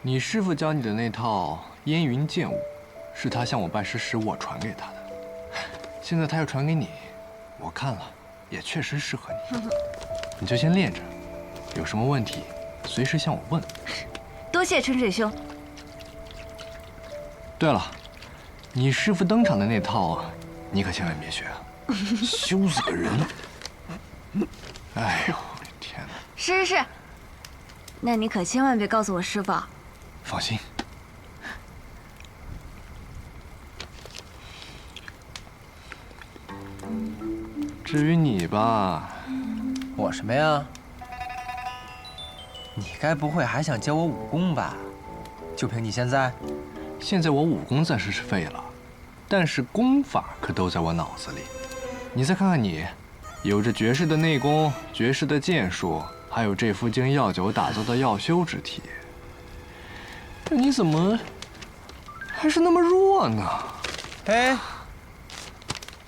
你师傅教你的那套烟云剑舞，是他向我拜师时我传给他的。现在他要传给你，我看了也确实适合你。你就先练着，有什么问题随时向我问。多谢春水兄。对了，你师傅登场的那套，你可千万别学啊，羞死个人！哎呦，天哪！是，那你可千万别告诉我师傅。放心。至于你吧，我什么呀？你该不会还想教我武功吧？就凭你现在？现在我武功暂时是废了，但是功法可都在我脑子里。你再看看你，有着绝世的内功、绝世的剑术，还有这副经药酒打造的药修之体。这你怎么还是那么弱呢？哎，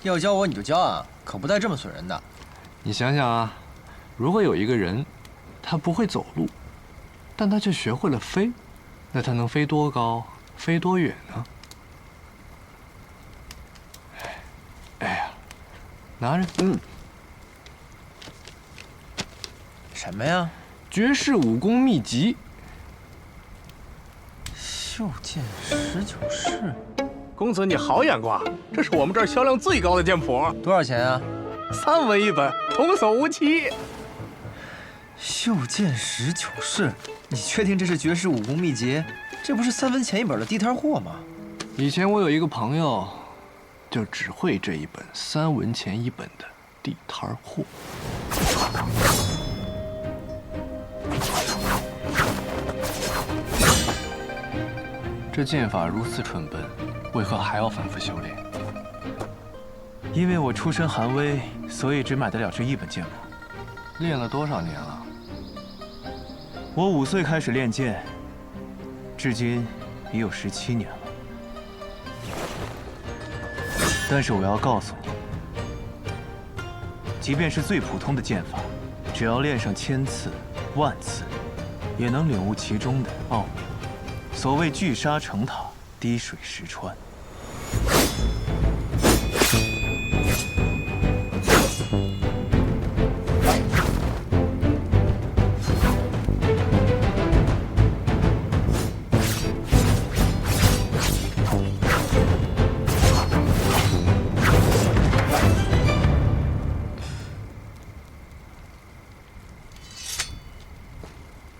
要教我你就教啊，可不带这么损人的。你想想啊，如果有一个人，他不会走路，但他却学会了飞，那他能飞多高，飞多远呢？哎呀，拿着，什么呀？绝世武功秘籍。袖剑19式。公子你好眼光，这是我们这儿销量最高的剑谱，多少钱啊3文一本，童叟无欺。袖剑19式，你确定这是绝世武功秘籍？这不是3文钱一本的地摊货吗？以前我有一个朋友，就只会这一本3文钱一本的地摊货。这剑法如此蠢笨，为何还要反复修炼？因为我出身寒微，所以只买得了这一本剑谱。练了多少年了？我5岁开始练剑，至今已有17年了。但是我要告诉你，即便是最普通的剑法，只要练上1000次、10000次，也能领悟其中的奥妙。所谓聚沙成塔，滴水石穿。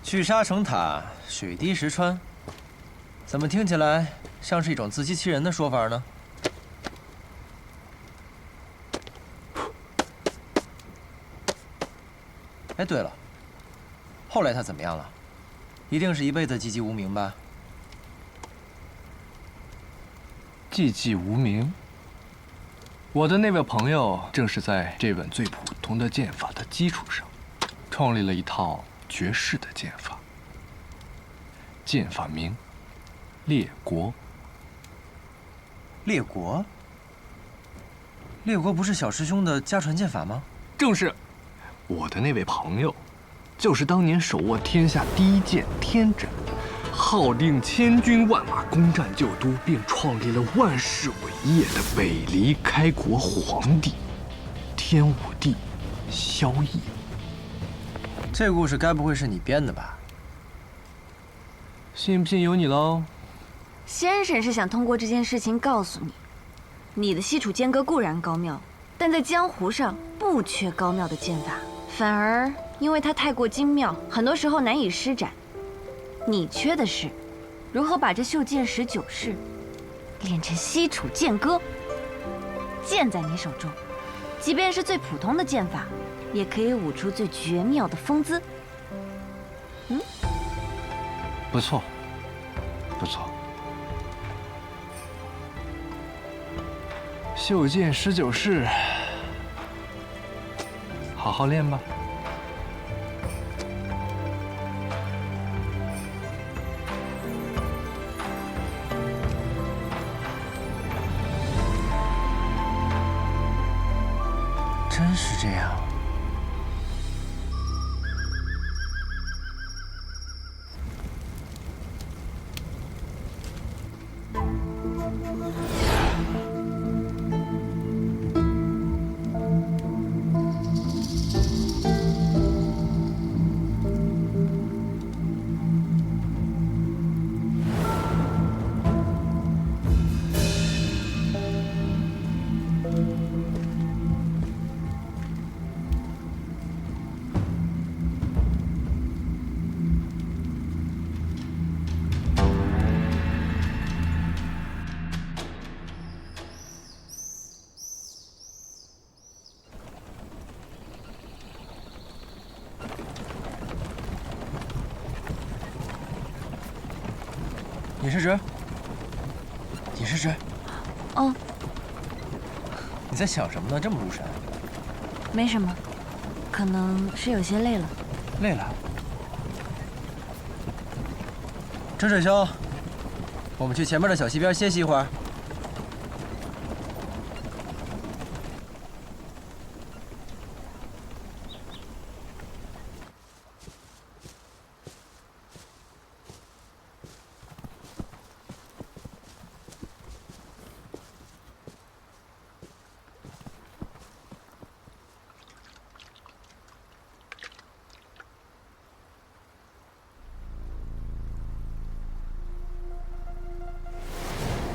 聚沙成塔，水滴石穿，怎么听起来像是一种自欺欺人的说法呢？哎，对了，后来他怎么样了？一定是一辈子寂寂无名吧？寂寂无名。我的那位朋友正是在这本最普通的剑法的基础上，创立了一套绝世的剑法。剑法名列国。列国？列国不是小师兄的家传剑法吗？正是，我的那位朋友，就是当年手握天下第一剑天斩，号令千军万马攻占旧都，并创立了万世伟业的北离开国皇帝天武帝萧绎。这故事该不会是你编的吧？信不信由你喽。先生是想通过这件事情告诉你，你的西楚剑歌固然高妙，但在江湖上不缺高妙的剑法，反而因为它太过精妙，很多时候难以施展。你缺的是如何把这袖剑19式练成西楚剑歌。剑在你手中，即便是最普通的剑法，也可以舞出最绝妙的风姿。不错，不错。袖剑19式，好好练吧。真是这样。尹世直，尹世直，哦，你在想什么呢？这么入神？没什么，可能是有些累了。累了。春水兄，我们去前面的小溪边歇息一会儿。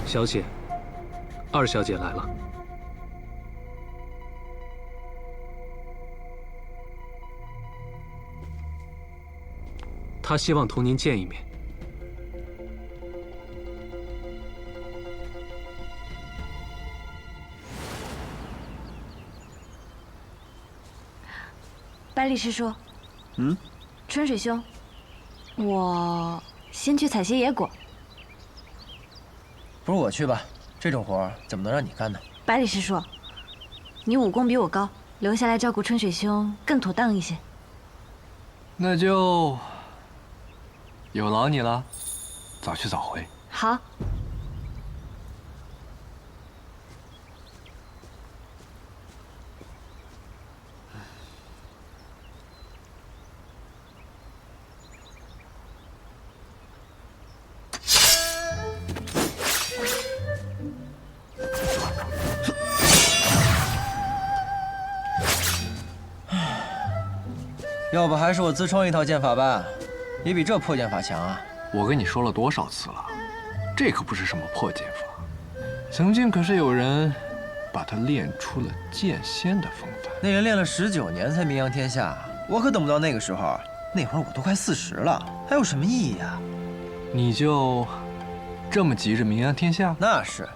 小姐，二小姐来了。她希望同您见一面。百里师叔，春水兄，我先去采些野果。不如我去吧，这种活怎么能让你干呢？百里师叔，你武功比我高，留下来照顾春水兄更妥当一些。那就有劳你了，早去早回。好。要不还是我自创一套剑法吧，也比这破剑法强啊！我跟你说了多少次了，这可不是什么破剑法，曾经可是有人把它练出了剑仙的风范。那人练了19年才名扬天下，我可等不到那个时候。那会儿我都快40了，还有什么意义啊？你就这么急着名扬天下？那是，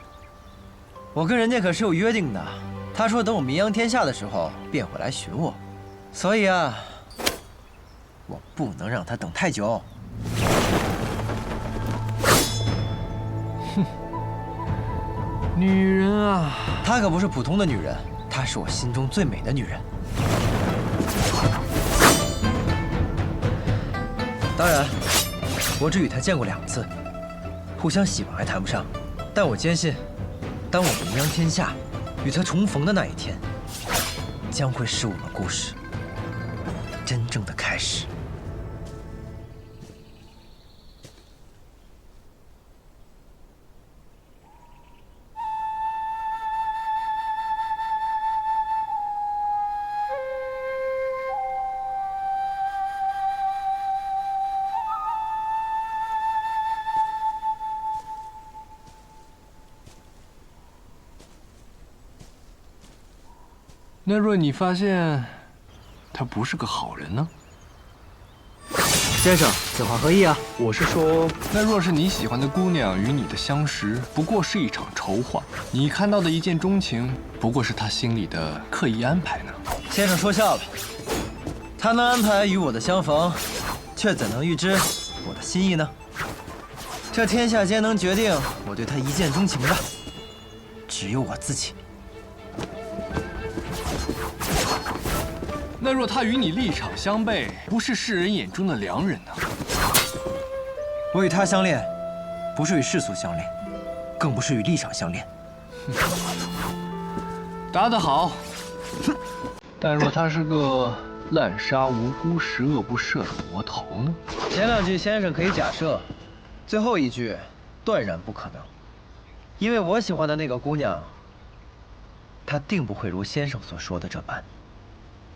我跟人家可是有约定的。他说等我名扬天下的时候便会来寻我，所以啊，我不能让他等太久。哼，女人啊，她可不是普通的女人，她是我心中最美的女人。当然，我只与她见过2次，互相喜欢还谈不上，但我坚信，当我名扬天下，与她重逢的那一天，将会是我们故事真正的开始。那若你发现他不是个好人呢？先生，此话何意啊？我是说，那若是你喜欢的姑娘与你的相识不过是一场筹划，你看到的一见钟情不过是他心里的刻意安排呢？先生说笑了，他能安排与我的相逢，却怎能预知我的心意呢？这天下间能决定我对他一见钟情的，只有我自己。那若他与你立场相悖，不是世人眼中的良人呢？我与他相恋，不是与世俗相恋，更不是与立场相恋。答得好。但若他是个滥杀无辜、十恶不赦的魔头呢？前2句先生可以假设，最后1句断然不可能，因为我喜欢的那个姑娘，她定不会如先生所说的这般。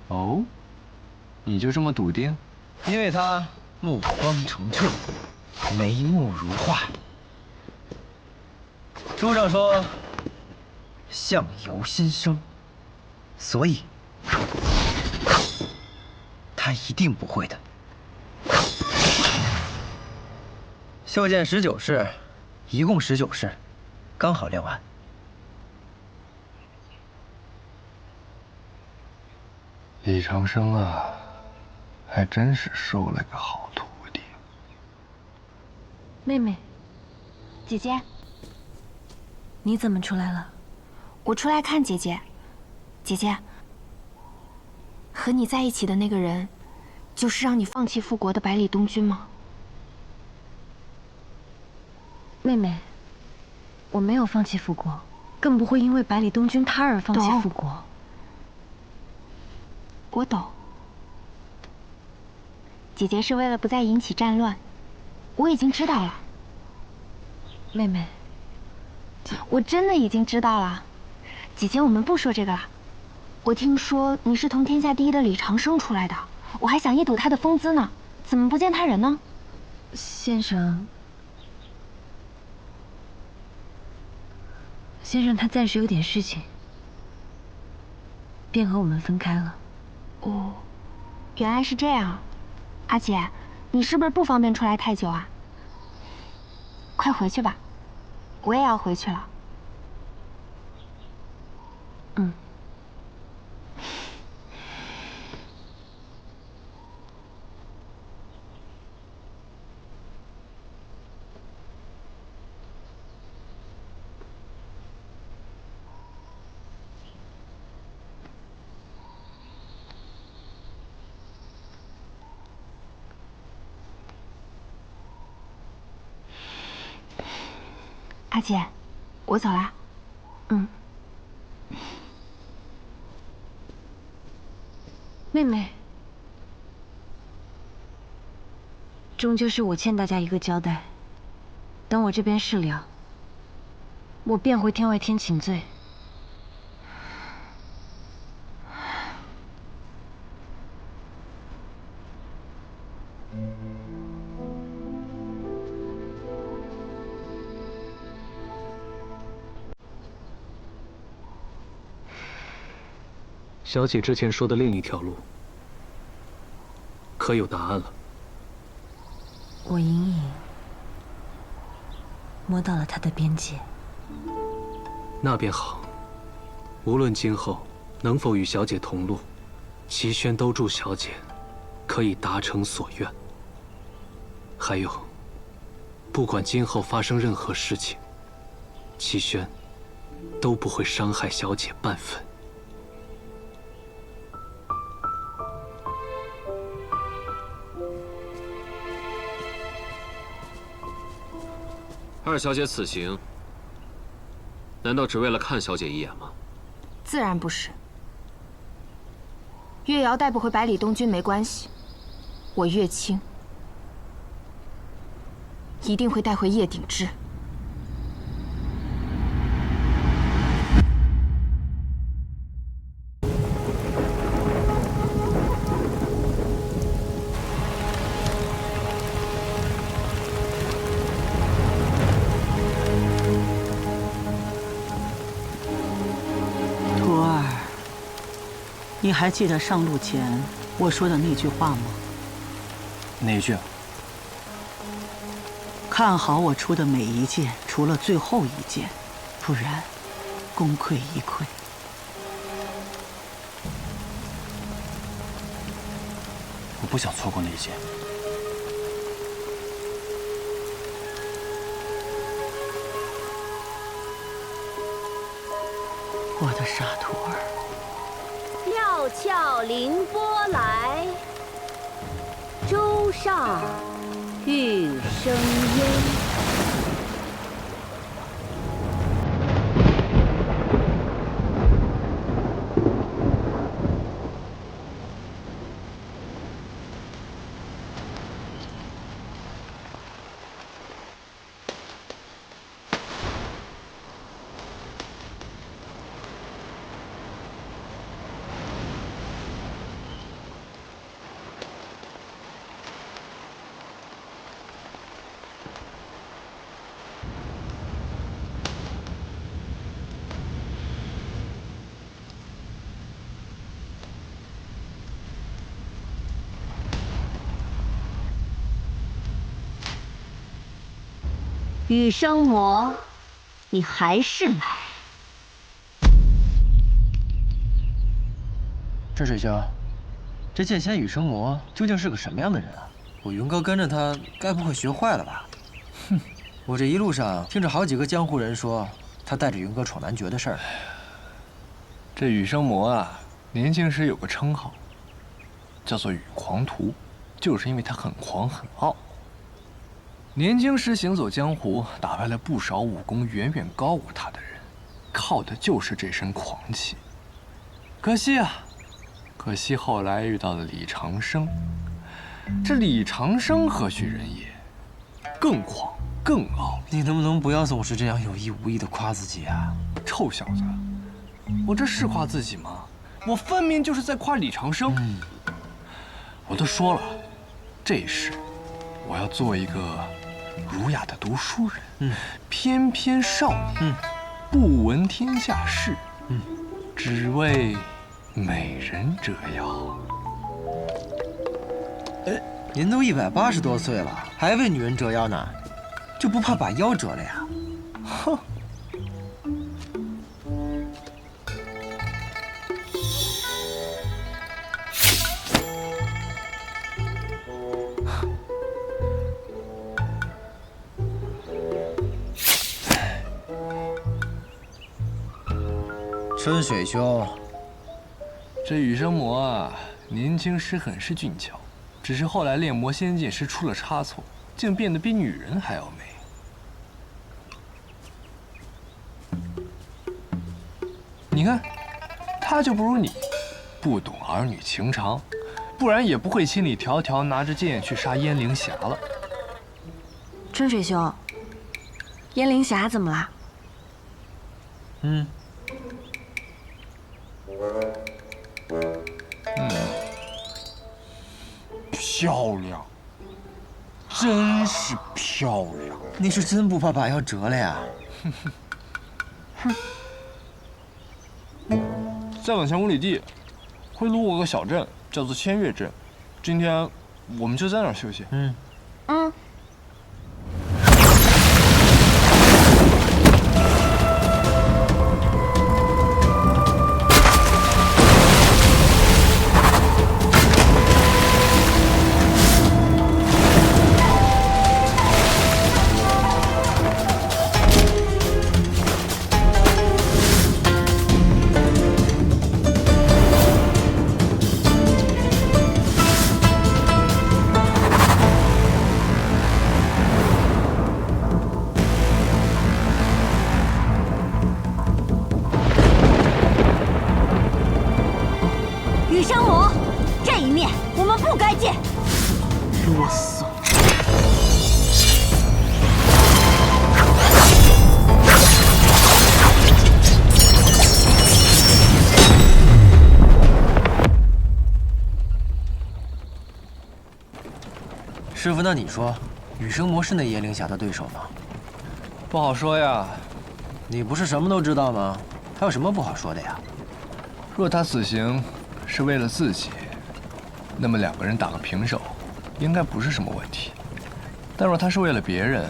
哦，你就这么笃定？因为她目光澄澈，眉目如画。书上说相由心生，所以她一定不会的。袖剑19式，一共19式，刚好练完。李长生啊，还真是收了个好徒弟。妹妹，姐姐，你怎么出来了？我出来看姐姐。姐姐，和你在一起的那个人，就是让你放弃复国的百里东君吗？妹妹，我没有放弃复国，更不会因为百里东君他而放弃复国。我懂。姐姐是为了不再引起战乱，我已经知道了。妹妹，我真的已经知道了。姐姐，我们不说这个了。我听说你是同天下第一的李长生出来的，我还想一睹他的风姿呢，怎么不见他人呢？先生，他暂时有点事情，便和我们分开了。哦，原来是这样。阿姐，你是不是不方便出来太久啊？快回去吧，我也要回去了。嗯。阿姐，我走啦。嗯。妹妹，终究是我欠大家一个交代。等我这边事了，我便回天外天请罪。小姐之前说的另一条路，可有答案了？我隐隐摸到了他的边界。那便好。无论今后能否与小姐同路，齐宣都祝小姐可以达成所愿。还有，不管今后发生任何事情，齐宣都不会伤害小姐半分。二小姐此行，难道只为了看小姐一眼吗？自然不是。月瑶带不回百里东君没关系，我月清一定会带回叶鼎之。徒儿，你还记得上路前我说的那句话吗？哪句？看好我出的每一剑，除了最后一剑，不然功亏一篑。我不想错过那一剑。我的傻徒儿。料峭凌波来，舟上欲生烟。羽生魔，你还是来。郑水兄，这剑仙羽生魔究竟是个什么样的人啊？我云哥跟着他，该不会学坏了吧？哼，我这一路上听着好几个江湖人说，他带着云哥闯男爵的事儿。这羽生魔啊，年轻时有个称号，叫做羽狂徒，就是因为他很狂很傲。年轻时行走江湖，打败了不少武功远远高过他的人，靠的就是这身狂气。可惜啊，可惜后来遇到了李长生。这李长生何许人也？更狂更傲。你能不能不要总是这样有意无意的夸自己啊？臭小子，我这是夸自己吗？我分明就是在夸李长生。我都说了，这一世我要做一个儒雅的读书人。翩翩少年，不闻天下事。只为美人折腰。您都180多岁了，还为女人折腰呢，就不怕把腰折了呀？哼！春水兄，这羽生魔啊，年轻时很是俊俏，只是后来练魔仙剑时出了差错，竟变得比女人还要美。你看，他就不如你，不懂儿女情长，不然也不会千里迢迢拿着剑去杀燕灵霞了。春水兄，燕灵霞怎么啦？漂亮，真是漂亮！你是真不怕把腰折了呀？再往前5里地，会路过个小镇，叫做千月镇。今天我们就在那儿休息。羽生魔，这一面我们不该见。啰嗦。师傅，那你说，羽生魔是那燕灵霞的对手吗？不好说呀。你不是什么都知道吗？还有什么不好说的呀？若他此行是为了自己，那么2个人打个平手，应该不是什么问题。但若他是为了别人，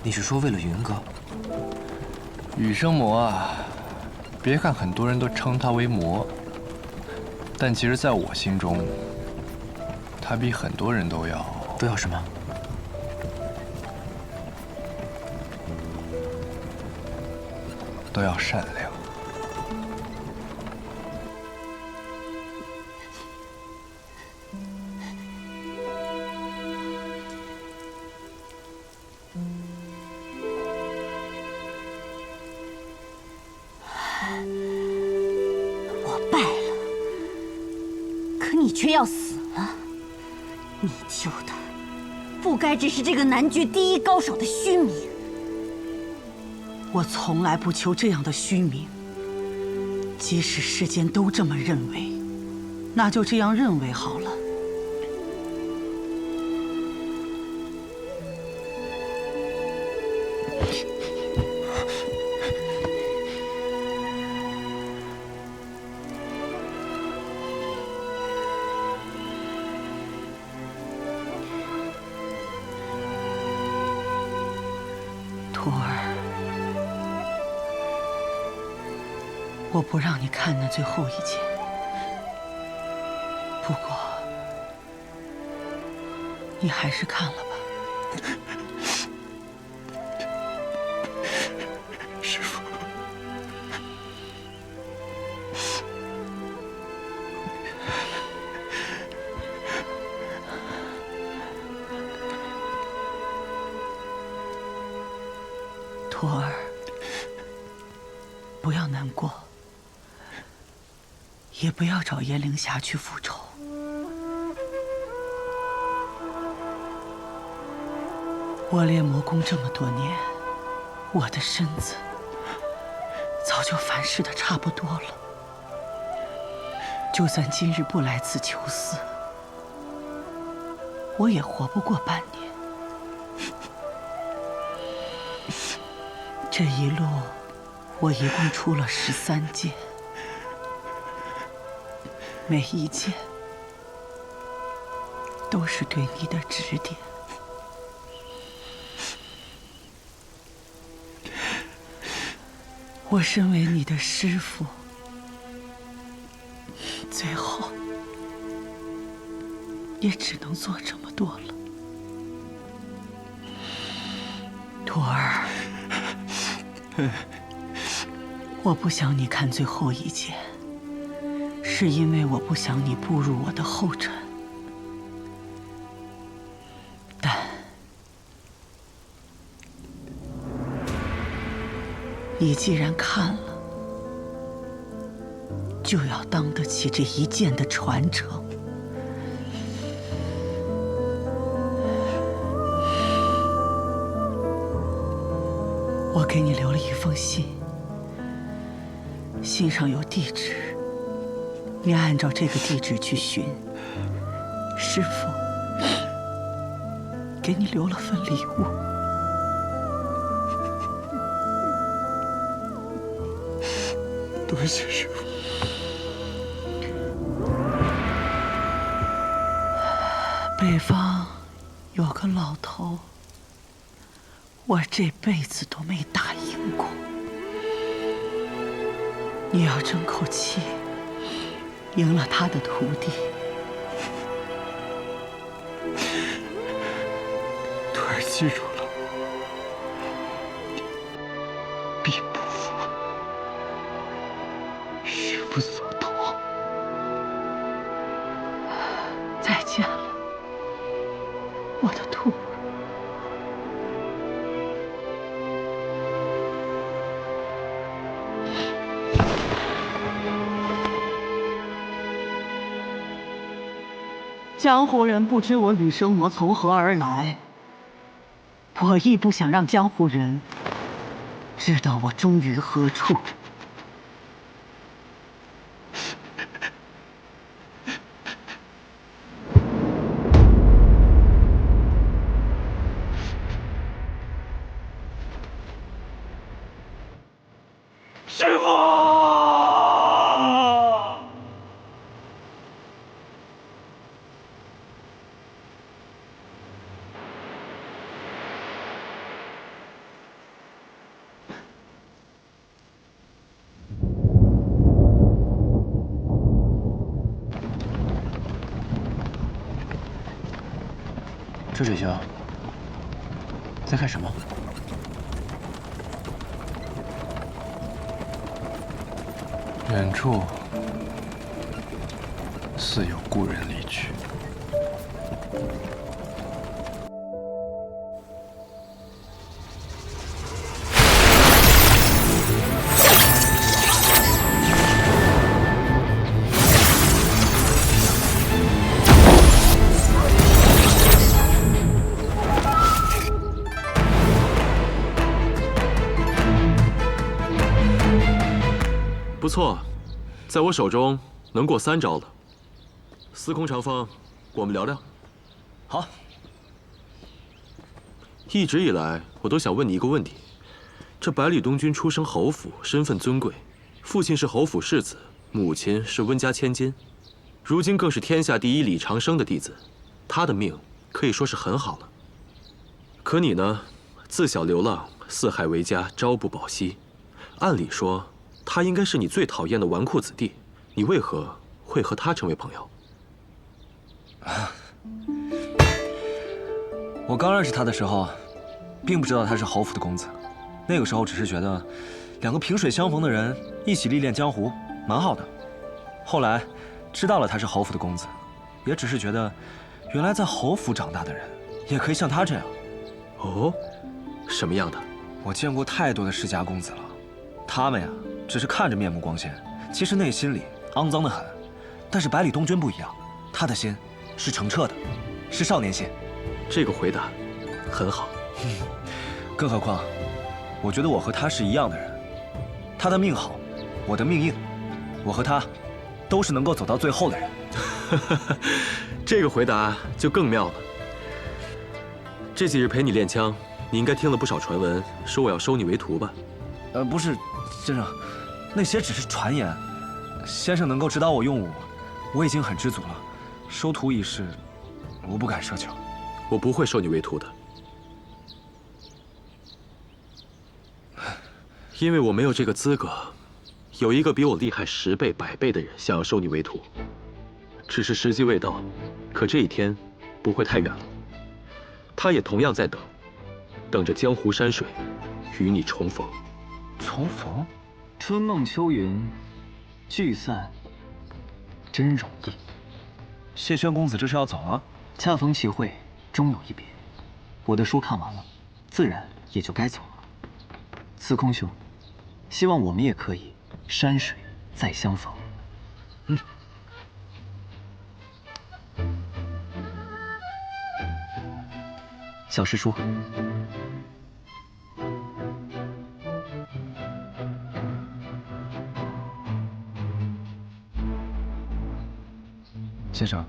你是说为了云哥？羽生魔啊，别看很多人都称他为魔，但其实在我心中，他比很多人都要什么？都要善良。我败了，可你却要死了。你救的不该只是这个男爵第1高手的虚名。我从来不求这样的虚名，即使世间都这么认为，那就这样认为好了。徒儿，我不让你看那最后一剑，不过你还是看了吧。师父，徒儿，不要难过，也不要找燕灵霞去复仇。我练魔功这么多年，我的身子早就反噬的差不多了。就算今日不来此求嗣，我也活不过半年。这一路，我一共出了13剑，每一剑都是对你的指点。我身为你的师父，最后也只能做这么多了。徒儿，我不想你看最后一剑，是因为我不想你步入我的后尘。但你既然看了，就要当得起这一剑的传承。我给你留了一封信，信上有地址，你按照这个地址去寻。师父给你留了份礼物。多谢师父。北方有个老头，我这辈子都没打赢过。你要争口气，赢了他的徒弟。徒儿记住了，必不负师父所托。再见了，我的徒儿。江湖人不知我吕生魔从何而来，我亦不想让江湖人知道我终于何处。师父！周水兄，在干什么？远处似有故人离去。不错，在我手中能过3招了。司空长风，我们聊聊。好。一直以来，我都想问你一个问题：这百里东君出生侯府，身份尊贵，父亲是侯府世子，母亲是温家千金，如今更是天下第一李长生的弟子，他的命可以说是很好了。可你呢，自小流浪，四海为家，朝不保夕。按理说，他应该是你最讨厌的纨绔子弟，你为何会和他成为朋友？我刚认识他的时候，并不知道他是侯府的公子，那个时候只是觉得两个萍水相逢的人一起历练江湖，蛮好的。后来知道了他是侯府的公子，也只是觉得，原来在侯府长大的人也可以像他这样。哦，什么样的？我见过太多的世家公子了，他们呀，只是看着面目光鲜，其实内心里肮脏得很。但是百里东君不一样，他的心是澄澈的，是少年心。这个回答很好。更何况，我觉得我和他是一样的人，他的命好，我的命硬，我和他都是能够走到最后的人。这个回答就更妙了。这几日陪你练枪，你应该听了不少传闻，说我要收你为徒吧？不是，先生，那些只是传言。先生能够指导我用武，我已经很知足了。收徒一事，我不敢奢求。我不会收你为徒的，因为我没有这个资格。有一个比我厉害10倍、100倍的人想要收你为徒，只是时机未到。可这一天不会太远了，他也同样在等着江湖山水与你重逢。重逢？春梦秋云，聚散真容易。谢轩公子这是要走了？恰逢其会，终有一别。我的书看完了，自然也就该走了。司空兄，希望我们也可以山水再相逢。小师叔。先生，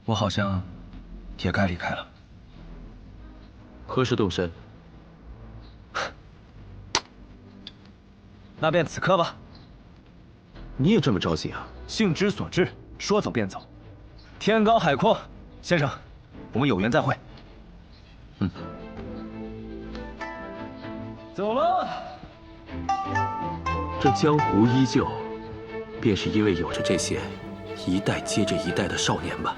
我好像也该离开了。何时动身？那便此刻吧。你也这么着急啊？性之所至，说走便走。天高海阔，先生，我们有缘再会。走了。这江湖依旧，便是因为有着这些一代接着一代的少年吧。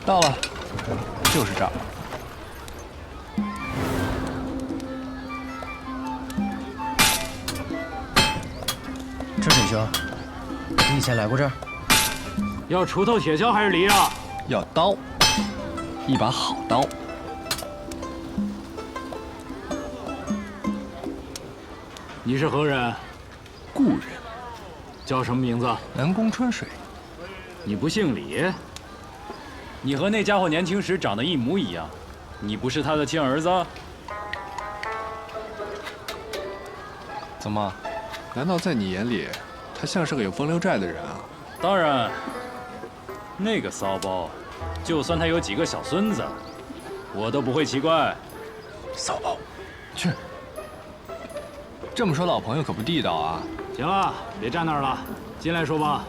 到了，就是这儿。春水兄，你以前来过这儿？要锄头、铁锹还是犁啊？要刀，一把好刀。你是何人？故人。叫什么名字？南宫春水。你不姓李？你和那家伙年轻时长得一模一样，你不是他的亲儿子？怎么？难道在你眼里，他像是个有风流债的人啊？当然，那个骚包，就算他有几个小孙子，我都不会奇怪。骚包，去！这么说老朋友可不地道啊！行了，别站那儿了，进来说吧。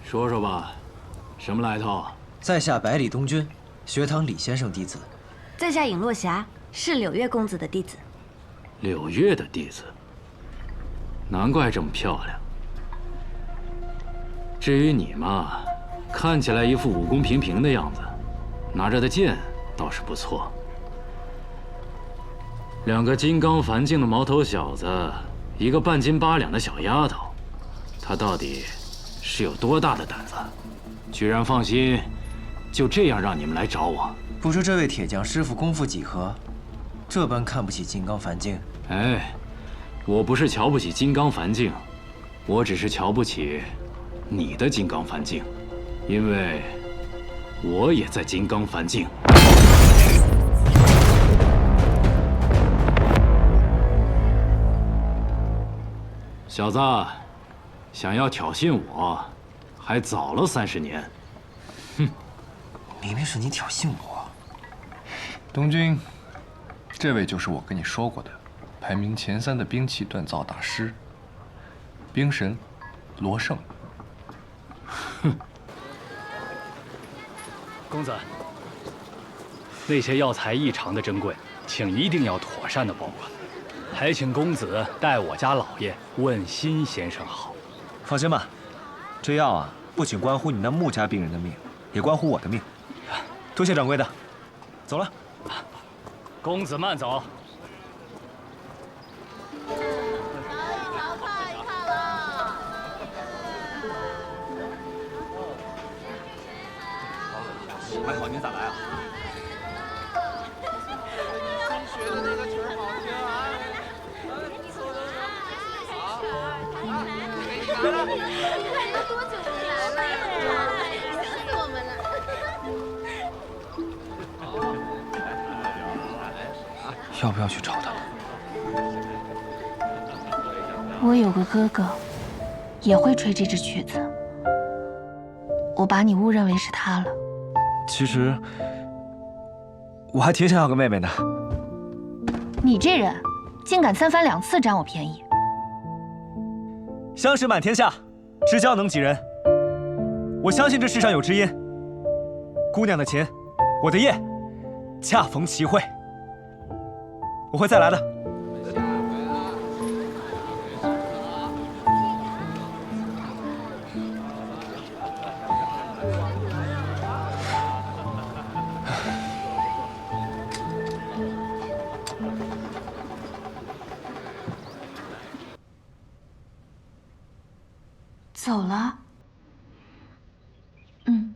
说说吧，什么来头？在下百里东君，学堂李先生弟子。在下尹落霞，是柳月公子的弟子。柳月的弟子，难怪这么漂亮。至于你嘛，看起来一副武功平平的样子，拿着的剑倒是不错。两个金刚梵境的毛头小子，一个半斤8两的小丫头，她到底是有多大的胆子，居然放心就这样让你们来找我？不知这位铁匠师傅功夫几何，这般看不起金刚梵境？哎，我不是瞧不起金刚梵境，我只是瞧不起你的金刚梵境，因为我也在金刚梵境。小子，想要挑衅我，还早了30年。哼，明明是你挑衅我。东君，这位就是我跟你说过的，排名前3的兵器锻造大师，兵神罗胜。哼，公子，那些药材异常的珍贵，请一定要妥善的保管。还请公子代我家老爷问辛先生好。放心吧，这药啊，不仅关乎你那穆家病人的命，也关乎我的命。多谢掌柜的，走了。公子慢走。还好您咋来啊？学的那个曲儿好听啊！你看多久没来了呀？想死我们了！要不要去找他？我有个哥哥，也会吹这支曲子。我把你误认为是他了。其实我还挺想要个妹妹的。你这人，竟敢3番2次占我便宜！相识满天下，知交能几人？我相信这世上有知音。姑娘的琴，我的叶，恰逢其会。我会再来的。走了。嗯。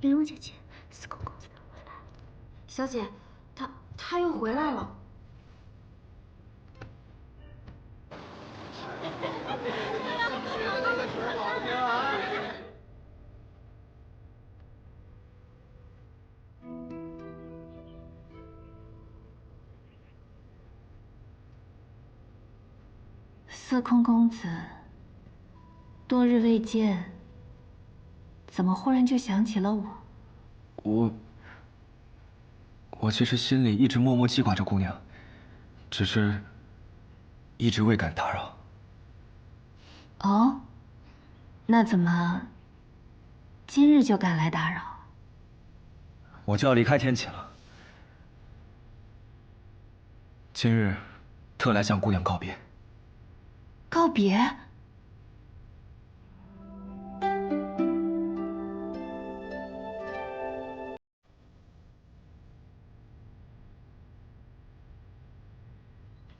林如姐姐，司空公子回来了。小姐，他又回来了。司空公子，多日未见，怎么忽然就想起了我？我其实心里一直默默记挂着姑娘，只是一直未敢打扰。哦，那怎么今日就赶来打扰？我就要离开天启了，今日特来向姑娘告别。告别？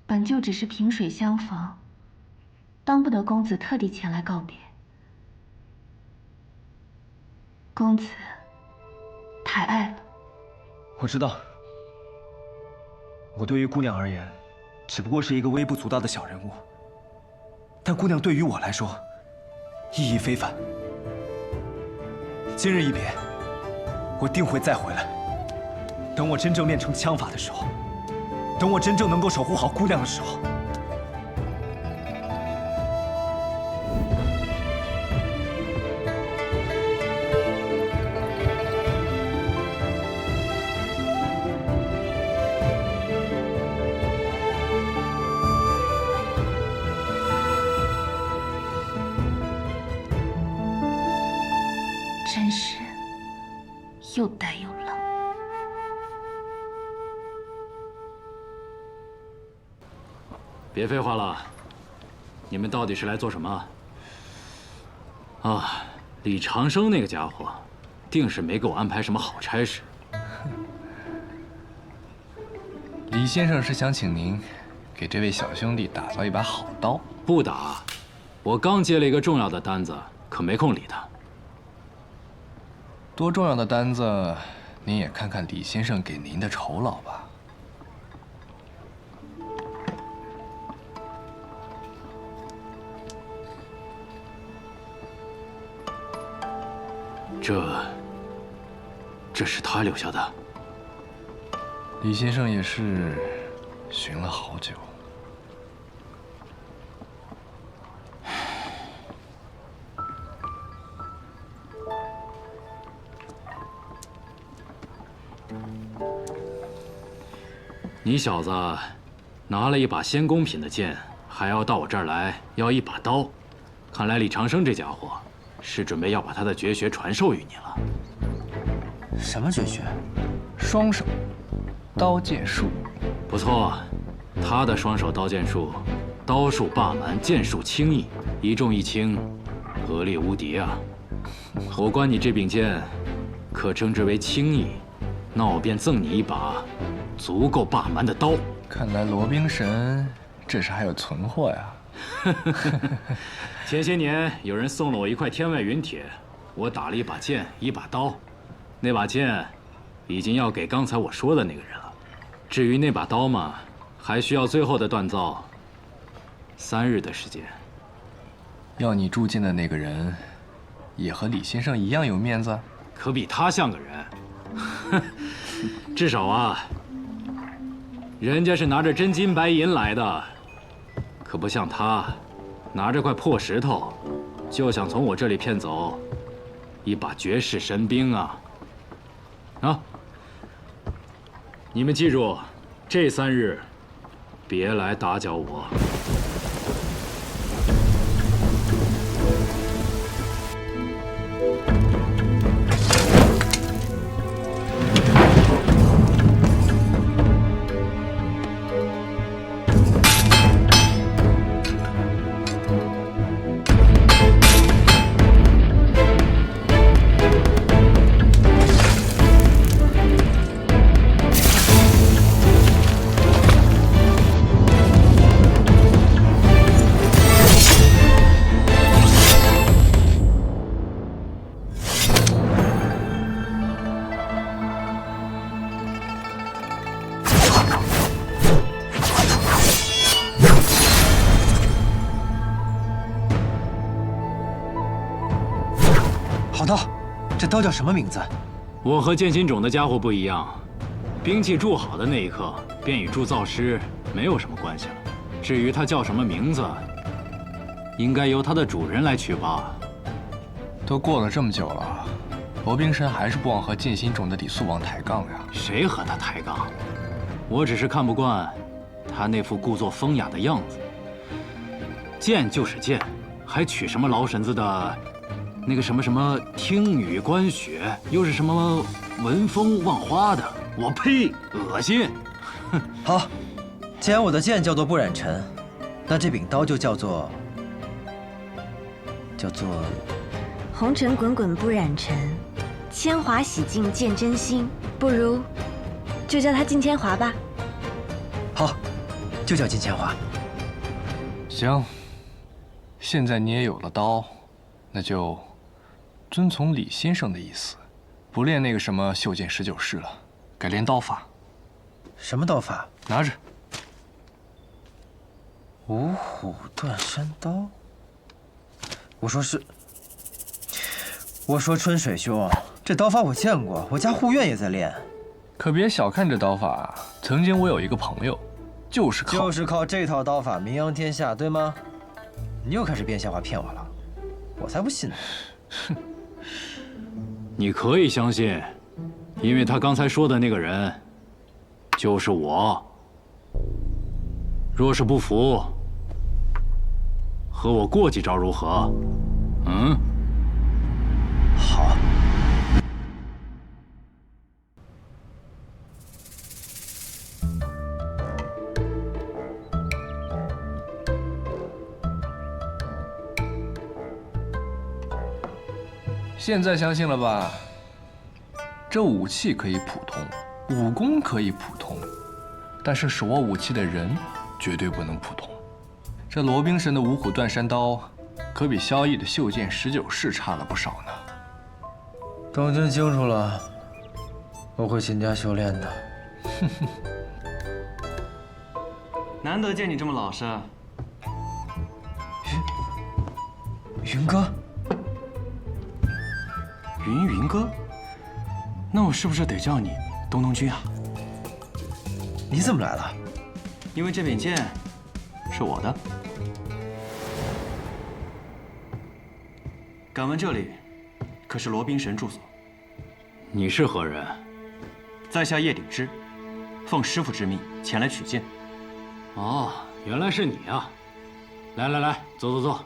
本就只是萍水相逢，当不得公子特地前来告别。公子太爱了。我知道，我对于姑娘而言，只不过是一个微不足道的小人物。但姑娘对于我来说，意义非凡。今日一别，我定会再回来。等我真正练成枪法的时候，等我真正能够守护好姑娘的时候，真是又呆又冷。别废话了，你们到底是来做什么？啊，李长生那个家伙，定是没给我安排什么好差事。李先生是想请您给这位小兄弟打造一把好刀。不打，我刚接了一个重要的单子，可没空理他。多重要的单子，您也看看李先生给您的酬劳吧。这是他留下的。李先生也是寻了好久。你小子拿了一把仙宫品的剑还要到我这儿来要一把刀。看来李长生这家伙是准备要把他的绝学传授于你了。什么绝学？双手刀剑术。不错，他的双手刀剑术，刀术霸蛮，剑术轻易，一重一轻，合力无敌啊！我观你这柄剑，可称之为轻易，那我便赠你一把足够霸蛮的刀。看来罗冰神这是还有存货呀。前些年有人送了我一块天外云铁，我打了一把剑，一把刀，那把剑已经要给刚才我说的那个人了。至于那把刀嘛，还需要最后的锻造，3日的时间。要你铸剑的那个人，也和李先生一样有面子？可比他像个人。至少啊，人家是拿着真金白银来的，可不像他，拿着块破石头，就想从我这里骗走一把绝世神兵啊！啊！你们记住，这3日别来打搅我。好刀，这刀叫什么名字？我和剑心种的家伙不一样，兵器铸好的那一刻，便与铸造师没有什么关系了。至于它叫什么名字，应该由它的主人来取吧。都过了这么久了，罗冰神还是不忘和剑心种的李素王抬杠呀？谁和他抬杠？我只是看不惯他那副故作风雅的样子。剑就是剑，还取什么老婶子的那个什么什么听雨观雪，又是什么闻风望花的，我呸，恶心！好，既然我的剑叫做不染尘，那这柄刀就叫做红尘滚滚不染尘，铅华洗尽见真心。不如就叫它金铅华吧。好，就叫金铅华。行，现在你也有了刀，那就遵从李先生的意思，不练那个什么袖剑19式了，改练刀法。什么刀法？拿着。五虎断山刀。我说春水兄，这刀法我见过，我家护院也在练。可别小看这刀法，曾经我有一个朋友，就是靠这套刀法名扬天下，对吗？你又开始编瞎话骗我了，我才不信呢。哼，你可以相信，因为他刚才说的那个人，就是我。若是不服，和我过几招如何？嗯？好。现在相信了吧？这武器可以普通，武功可以普通，但是手握武器的人绝对不能普通。这罗冰神的五虎断山刀，可比萧逸的袖剑19式差了不少呢。东京清楚了，我会勤加修炼的。难得见你这么老实。云哥。云哥，那我是不是得叫你东东君啊？你怎么来了？因为这柄剑是我的。敢问这里可是罗冰神住所？你是何人？在下叶鼎之，奉师傅之命前来取剑。哦，原来是你啊！来来来，坐坐坐。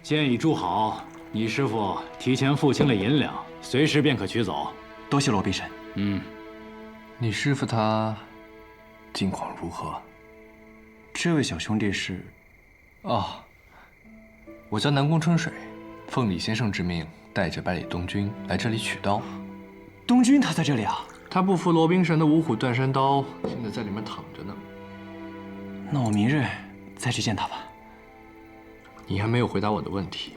剑已铸好，你师傅提前付清了银两，随时便可取走。多谢罗宾神。你师傅他近况如何？这位小兄弟是？哦，我叫南宫春水，奉李先生之命，带着百里东军来这里取刀。东军他在这里啊？他不服罗宾神的五虎断山刀，现在在里面躺着呢。那我明日再去见他吧。你还没有回答我的问题。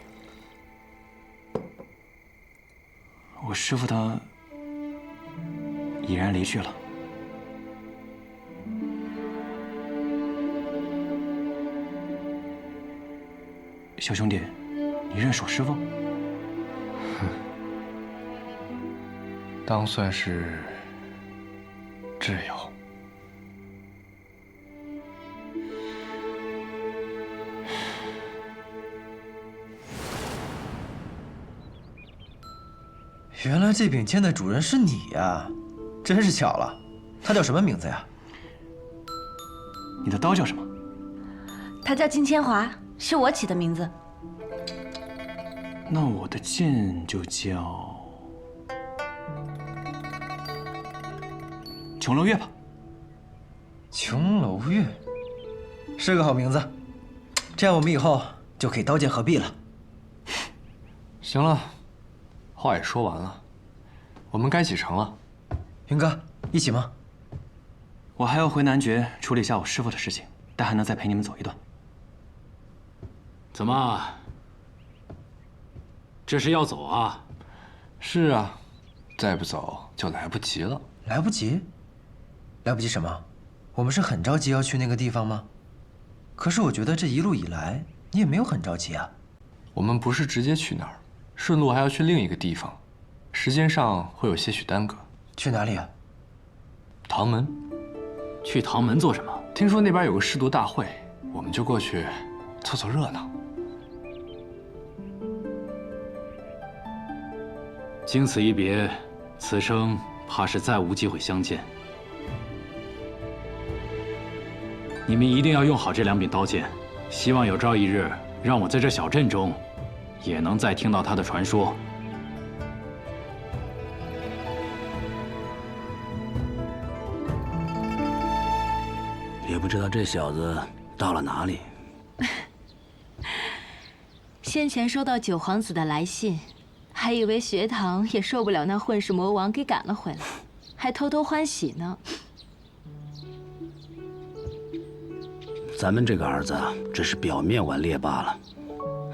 我师父他已然离去了。小兄弟，你认识我师父？当算是挚友。原来这柄剑的主人是你呀，真是巧了。他叫什么名字呀？你的刀叫什么？他叫金千华，是我起的名字。那我的剑就叫琼楼月吧。琼楼月，是个好名字。这样我们以后就可以刀剑合璧了。行了，话也说完了，我们该启程了。云哥，一起吗？我还要回南爵处理一下我师父的事情，但还能再陪你们走一段。怎么？这是要走啊？是啊，再不走就来不及了。来不及？来不及什么？我们是很着急要去那个地方吗？可是我觉得这一路以来你也没有很着急啊。我们不是直接去那儿，顺路还要去另一个地方，时间上会有些许耽搁。去哪里啊？唐门。去唐门做什么？听说那边有个试毒大会，我们就过去凑凑热闹。经此一别，此生怕是再无机会相见。你们一定要用好这2柄刀剑，希望有朝一日让我在这小镇中，也能再听到他的传说。也不知道这小子到了哪里。先前收到九皇子的来信，还以为学堂也受不了那混世魔王，给赶了回来，还偷偷欢喜呢。咱们这个儿子只是表面顽劣罢了，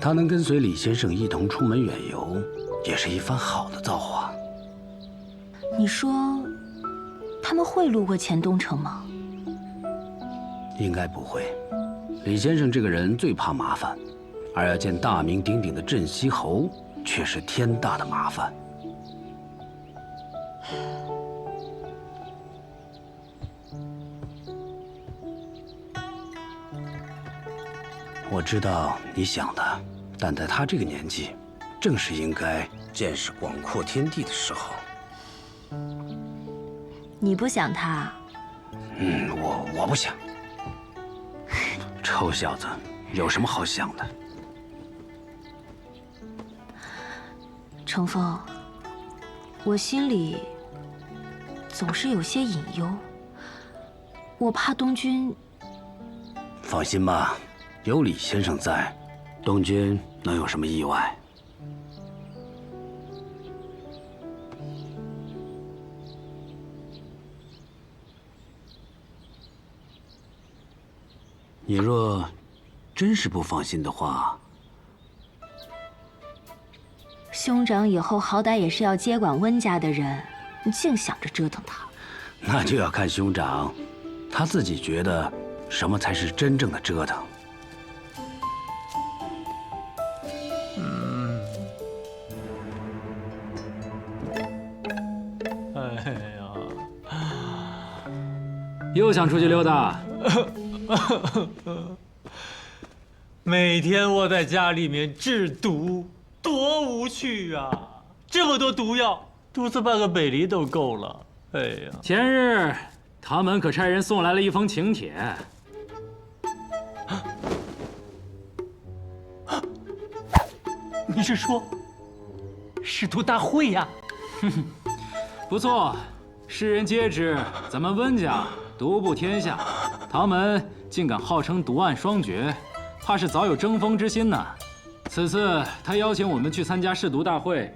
他能跟随李先生一同出门远游，也是一番好的造化。你说，他们会路过钱东城吗？应该不会。李先生这个人最怕麻烦，而要见大名鼎鼎的镇西侯，却是天大的麻烦。我知道你想的，但在他这个年纪，正是应该见识广阔天地的时候。你不想他？我不想。臭小子，有什么好想的？程峰，我心里总是有些隐忧，我怕东君。放心吧，有李先生在，东君能有什么意外？你若真是不放心的话，兄长以后好歹也是要接管温家的人，你净想着折腾他。那就要看兄长他自己觉得什么才是真正的折腾。哎呀，又想出去溜达？每天窝在家里面制毒，多无趣啊！这么多毒药，毒死半个北离都够了。哎呀，前日唐门可差人送来了一封请帖，你是说仕途大会呀？不错，世人皆知咱们温家独步天下，唐门竟敢号称独岸双绝，怕是早有争锋之心呢。此次他邀请我们去参加仕途大会，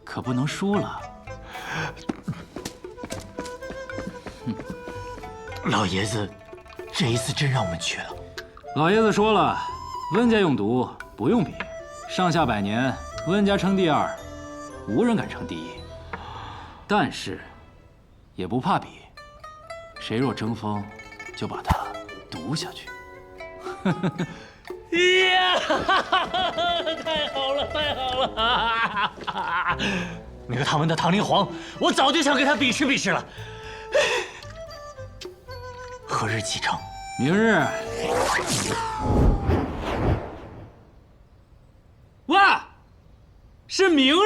可不能输了。老爷子，这一次真让我们去了。老爷子说了，温家用独不用比，上下百年，温家称第二，无人敢称第一。但是，也不怕比，谁若争锋，就把他独下去。呀，太好了，太好了！那个唐门的唐灵皇，我早就想跟他比试比试了。何日启程？明日。喂，是明日。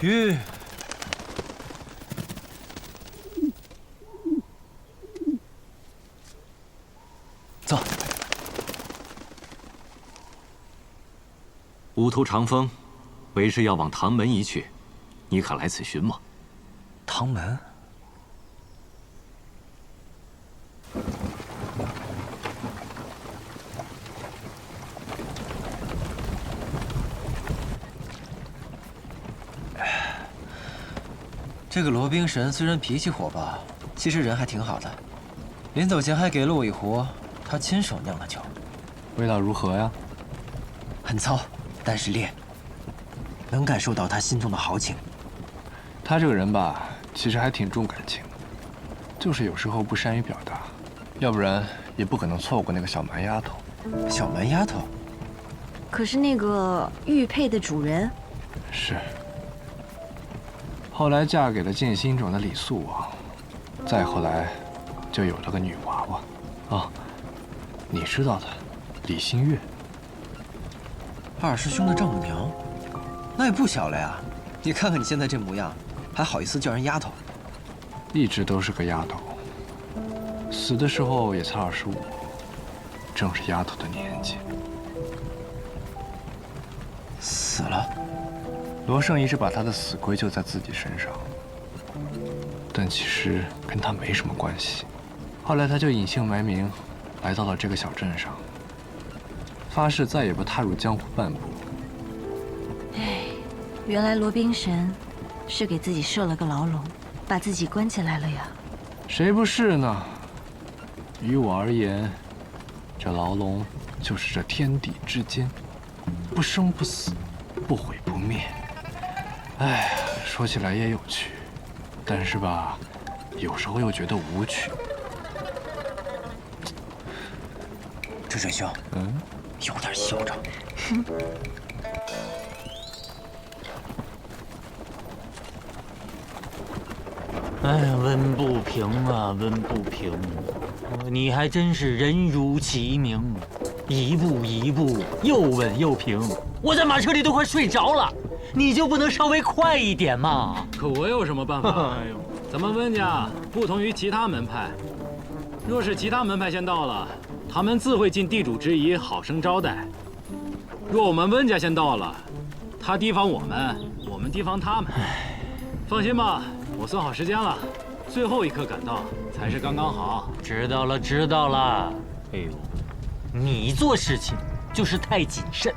玉，走。吾图长风，为是要往唐门一去，你可来此寻吗？唐门？这个罗冰神虽然脾气火爆，其实人还挺好的。临走前还给了我一壶他亲手酿的酒，味道如何呀？很糙，但是烈，能感受到他心中的豪情。他这个人吧，其实还挺重感情，就是有时候不善于表达，要不然也不可能错过那个小蛮丫头。小蛮丫头？可是那个玉佩的主人是。后来嫁给了剑心种的李素王，再后来，就有了个女娃娃。哦，你知道的，李新月。二师兄的丈母娘，那也不小了呀。你看看你现在这模样，还好意思叫人丫头？一直都是个丫头，死的时候也才25，正是丫头的年纪。死了。罗胜一直把他的死归咎在自己身上，但其实跟他没什么关系。后来他就隐姓埋名，来到了这个小镇上，发誓再也不踏入江湖半步。哎，原来罗冰神是给自己设了个牢笼，把自己关起来了呀？谁不是呢？于我而言，这牢笼就是这天地之间，不生不死，不毁不灭。哎，说起来也有趣，但是吧，有时候又觉得无趣。智真兄，有点嚣张。哎呀，温不平啊，温不平！你还真是人如其名，一步一步又稳又平。我在马车里都快睡着了。你就不能稍微快一点吗？可我有什么办法？哎呦，咱们温家不同于其他门派，若是其他门派先到了，他们自会尽地主之谊，好生招待；若我们温家先到了，他提防我们，我们提防他们。放心吧，我算好时间了，最后一刻赶到才是刚刚好。知道了，知道了。哎呦，你做事情就是太谨慎。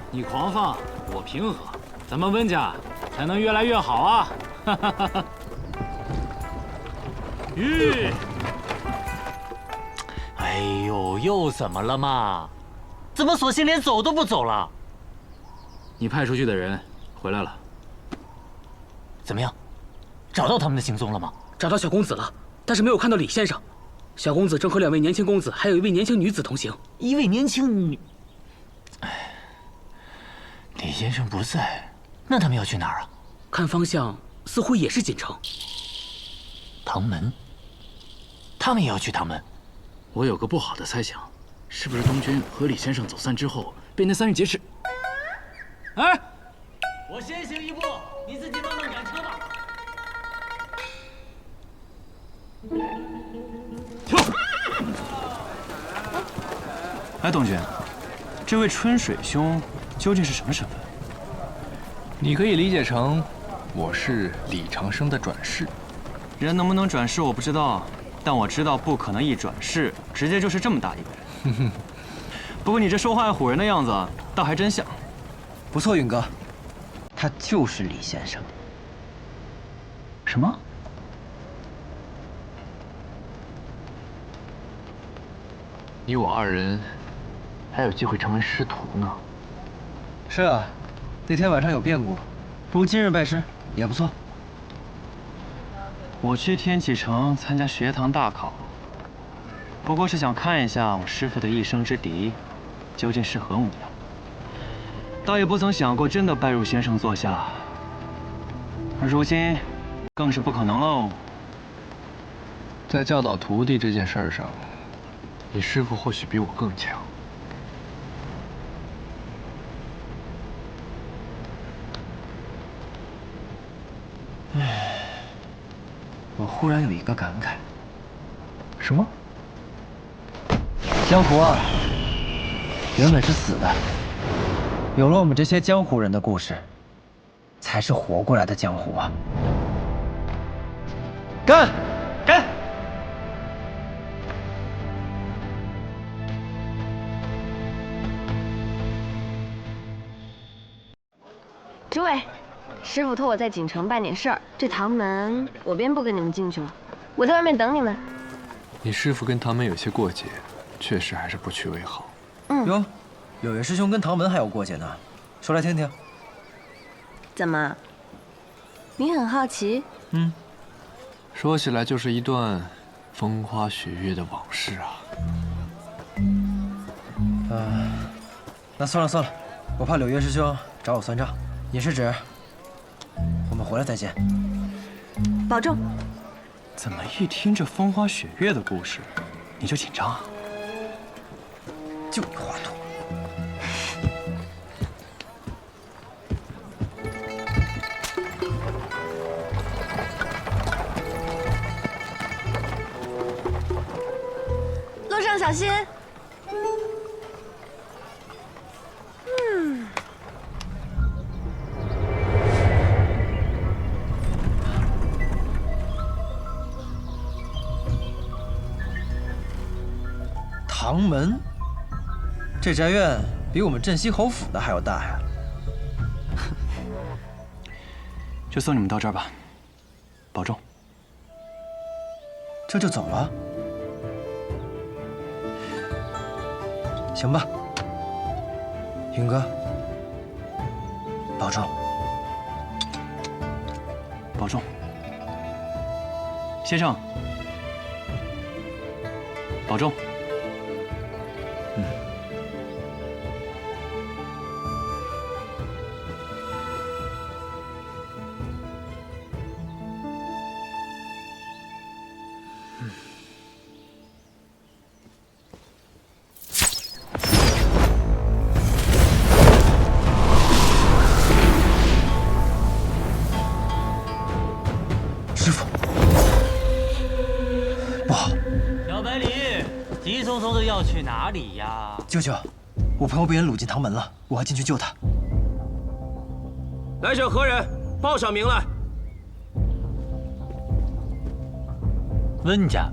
你狂放，我平和。咱们温家才能越来越好啊！哈哈哈哈。玉，哎呦，又怎么了嘛？怎么索性连走都不走了？你派出去的人回来了，怎么样？找到他们的行踪了吗？找到小公子了，但是没有看到李先生。小公子正和2位年轻公子，还有1位年轻女子同行。1位年轻女……哎，李先生不在。那他们要去哪儿啊？看方向似乎也是锦城。唐门，他们也要去唐门。我有个不好的猜想，是不是东君和李先生走散之后被那3人劫持？哎，我先行一步，你自己慢慢赶车吧。哎，东君，这位春水兄究竟是什么身份？你可以理解成，我是李长生的转世。人能不能转世我不知道，但我知道不可能一转世直接就是这么大一个人。不过你这说话唬人的样子，倒还真像。不错，允哥，他就是李先生。什么？你我2人还有机会成为师徒呢。是啊，那天晚上有变故，不如今日拜师也不错。我去天启城参加学堂大考，不过是想看一下我师父的一生之敌究竟是何模样，倒也不曾想过真的拜入先生座下。而如今，更是不可能喽。在教导徒弟这件事上，你师父或许比我更强。我忽然有一个感慨。什么？江湖啊，原本是死的，有了我们这些江湖人的故事，才是活过来的江湖啊！干！干！诸位，师傅托我在锦城办点事儿，这唐门我便不跟你们进去了，我在外面等你们。你师父跟唐门有些过节，确实还是不去为好。哟，有位师兄跟唐门还有过节呢，说来听听。怎么？你很好奇？说起来就是一段风花雪月的往事啊。那算了算了，我怕柳月师兄找我算账。也是指，我们回来再见。保重。怎么一听这风花雪月的故事，你就紧张啊？就你话多。路上小心。唐门，这宅院比我们镇西侯府的还要大呀！就送你们到这儿吧，保重。这就走了？行吧，云哥，保重。保重。先生，保重。师傅，不好！小白梨，急匆匆的要去哪里呀？舅舅，我朋友被人掳进唐门了，我要进去救他。来者何人？报上名来。温家，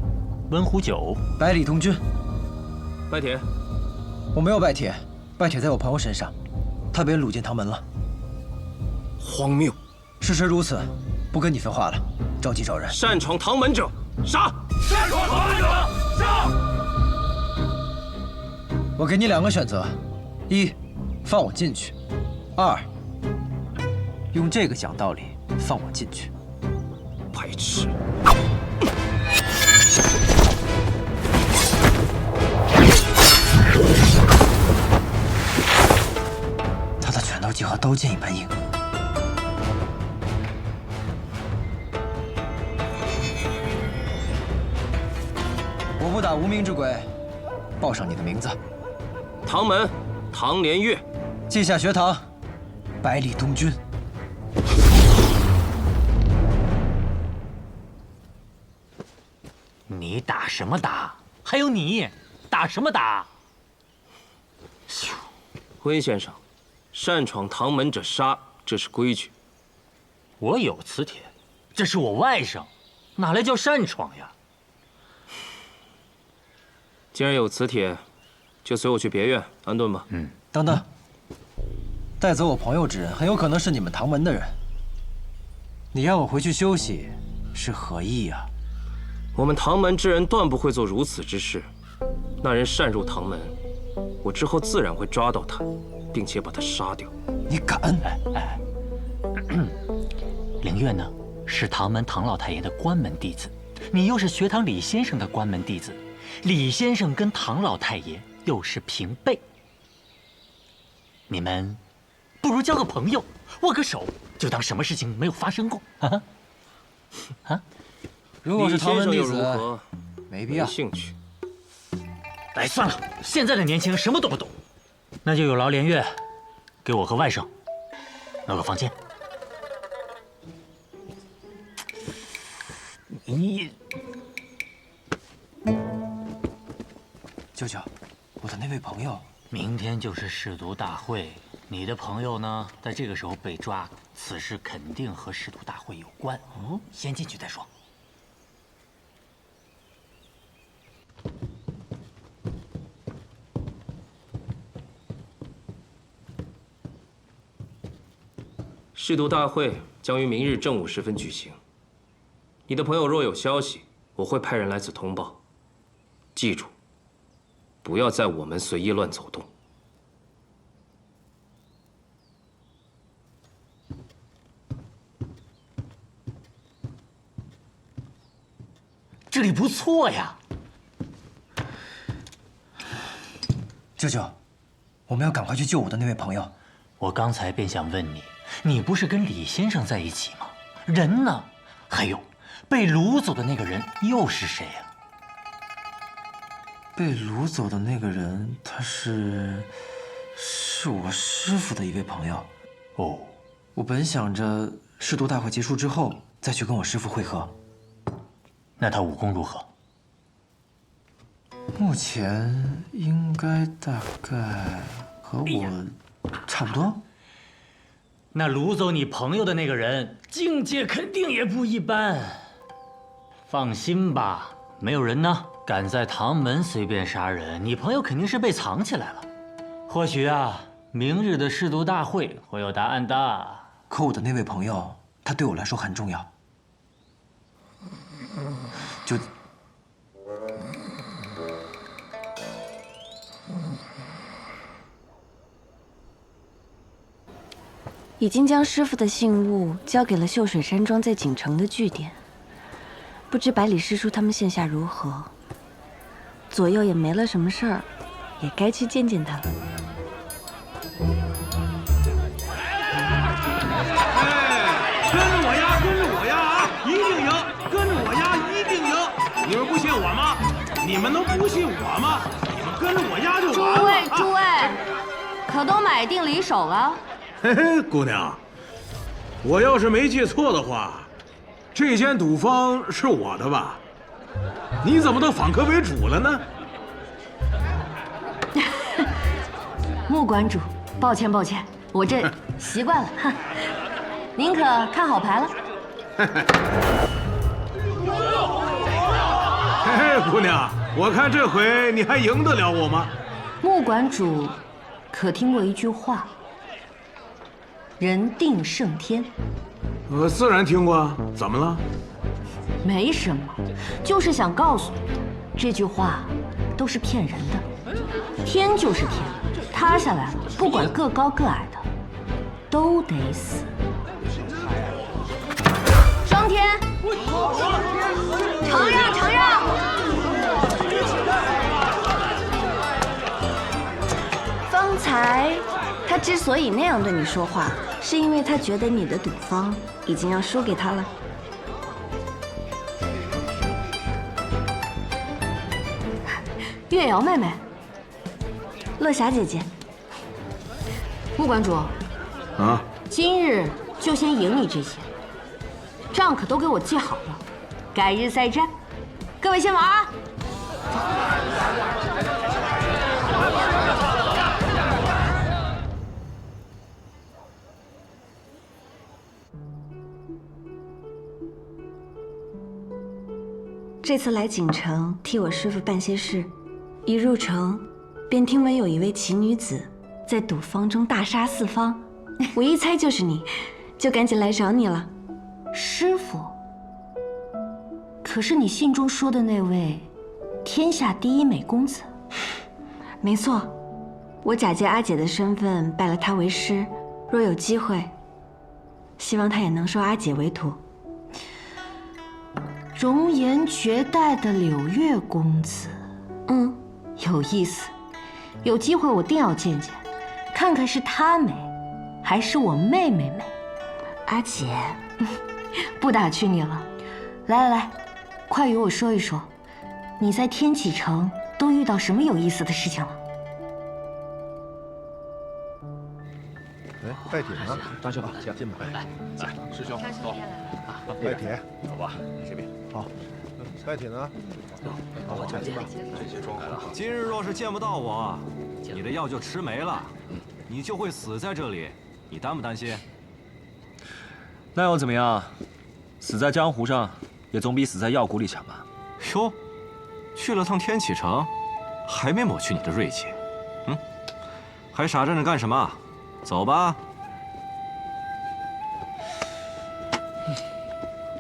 温壶酒。百里东君。拜帖。我没有拜帖，拜帖在我朋友身上，他被人掳进唐门了。荒谬！事实如此，不跟你废话了，召集找人。擅闯唐门者，杀！擅闯唐门者，杀！我给你2个选择：一，放我进去；二，用这个讲道理放我进去。白痴！他的拳头竟和刀剑一般硬。我不打无名之鬼，报上你的名字。唐门，唐连月。记下学堂，百里东军。你打什么打？还有你，打什么打？温先生，擅闯唐门者杀，这是规矩。我有磁铁，这是我外甥，哪来叫擅闯呀？既然有磁铁，就随我去别院安顿吧。等等，带走我朋友之人，很有可能是你们唐门的人。你让我回去休息，是何意呀？我们唐门之人断不会做如此之事。那人擅入唐门，我之后自然会抓到他，并且把他杀掉。你敢？凌月呢，是唐门唐老太爷的关门弟子，你又是学堂李先生的关门弟子，李先生跟唐老太爷又是平辈，你们不如交个朋友，握个手，就当什么事情没有发生过啊！啊！如果是唐门弟子，如何？没必要。没兴趣。哎，算了，现在的年轻人什么都不懂，那就有劳连月，给我和外甥弄个房间。你，舅舅，我的那位朋友，明天就是试毒大会，你的朋友呢，在这个时候被抓，此事肯定和试毒大会有关。先进去再说。试毒大会将于明日正午时分举行。你的朋友若有消息，我会派人来此通报。记住，不要在我们随意乱走动。这里不错呀，舅舅，我们要赶快去救我的那位朋友。我刚才便想问你，你不是跟李先生在一起吗？人呢？还有，被掳走的那个人又是谁呀？被掳走的那个人，他是我师父的一位朋友。哦，我本想着试毒大会结束之后再去跟我师父会合。那他武功如何？目前应该大概和我差不多。那掳走你朋友的那个人境界肯定也不一般。放心吧，没有人呢敢在唐门随便杀人，你朋友肯定是被藏起来了。或许啊，明日的试毒大会会有答案的。可我的那位朋友，他对我来说很重要。就已经将师傅的信物交给了秀水山庄在锦城的据点，不知百里师叔他们现下如何。左右也没了什么事儿，也该去见见他了。跟着我呀，跟着我呀啊！一定赢！跟着我呀，一定赢！你们不信我吗？你们能不信我吗？你们跟着我呀就完了。诸位，可都买定离手了？嘿嘿，姑娘，我要是没记错的话，这间赌坊是我的吧？你怎么都反客为主了呢？穆馆主，抱歉，我这习惯了。您可看好牌了？嘿嘿，姑娘，我看这回你还赢得了我吗？穆馆主，可听过一句话？人定胜天。自然听过啊，怎么了？没什么，就是想告诉你，这句话都是骗人的。天就是天，塌下来了，不管个高个矮的，都得死。升天，承让！方才他之所以那样对你说话，是因为他觉得你的赌坊已经要输给他了。月瑶妹妹，乐霞姐姐，穆馆主，啊，今日就先赢你这些，账可都给我记好了，改日再战。各位先玩啊！这次来锦城替我师父办些事，一入城便听闻有一位奇女子在赌坊中大杀四方，我一猜就是你，就赶紧来找你了。师父，可是你信中说的那位天下第一美公子？没错，我假借阿姐的身份拜了他为师，若有机会，希望他也能收阿姐为徒。容颜绝代的柳月公子，有意思，有机会我定要见见，看看是他美，还是我妹妹美。阿姐，不打趣你了，来，快与我说一说，你在天启城都遇到什么有意思的事情了？哎，拜帖呢？张兄，进吧。来，师兄，走。拜帖，走吧，这边。好，拜帖呢？好，进吧。这些装来了。今日若是见不到我，你的药就吃没了，你就会死在这里，你担不担心？那又怎么样？死在江湖上，也总比死在药谷里强吧？哟，去了趟天启城，还没抹去你的锐气，还傻站着干什么？走吧。